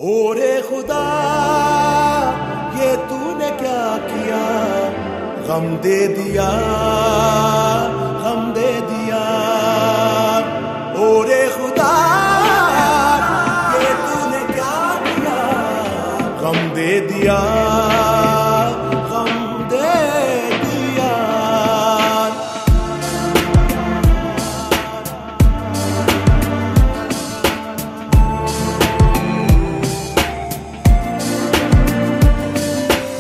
ओरे खुदा ये तूने क्या किया, गम दे दिया, गम दे दिया। ओरे खुदा ये तूने क्या किया, गम दे दिया, गम दे दिया।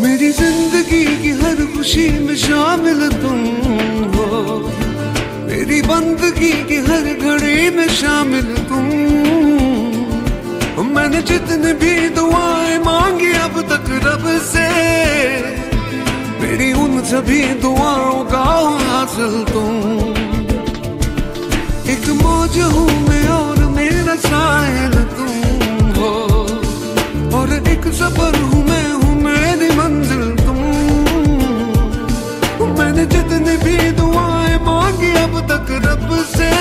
मेरी जिंदगी की हर खुशी में शामिल तुम हो, मेरी बंदगी की हर घड़ी में शामिल तुम। मैंने जितने भी दुआएं मांगी अब तक रब से, मेरी उन सभी दुआओं का हासिल तुम। एक मौज हूँ मैं और मेरा साहिल तुम हो, और एक सफर हूँ मैं, हूँ मेरी मंजिल तुम। मैंने जितनी भी दुआएं मांगी अब तक रब से,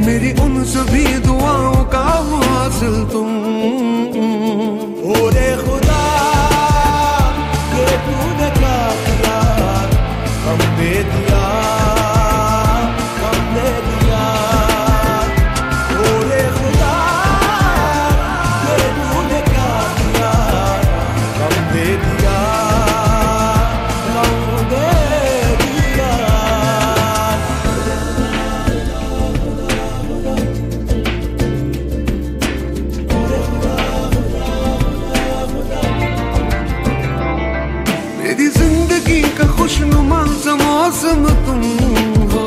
मेरी उन सभी दुआओं का हासिल तुम। ओरे खुदा ये तूने क्या किया, गम दे दिया, गम दे दिया। ओरे खुदा ये तूने क्या किया, गम दे दिया, गम दे दिया। मेरी जिंदगी का खुशनुमा सा मौसम तुम हो,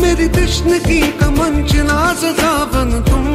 मेरी तश्नगी का मंचला सा सावन तुम।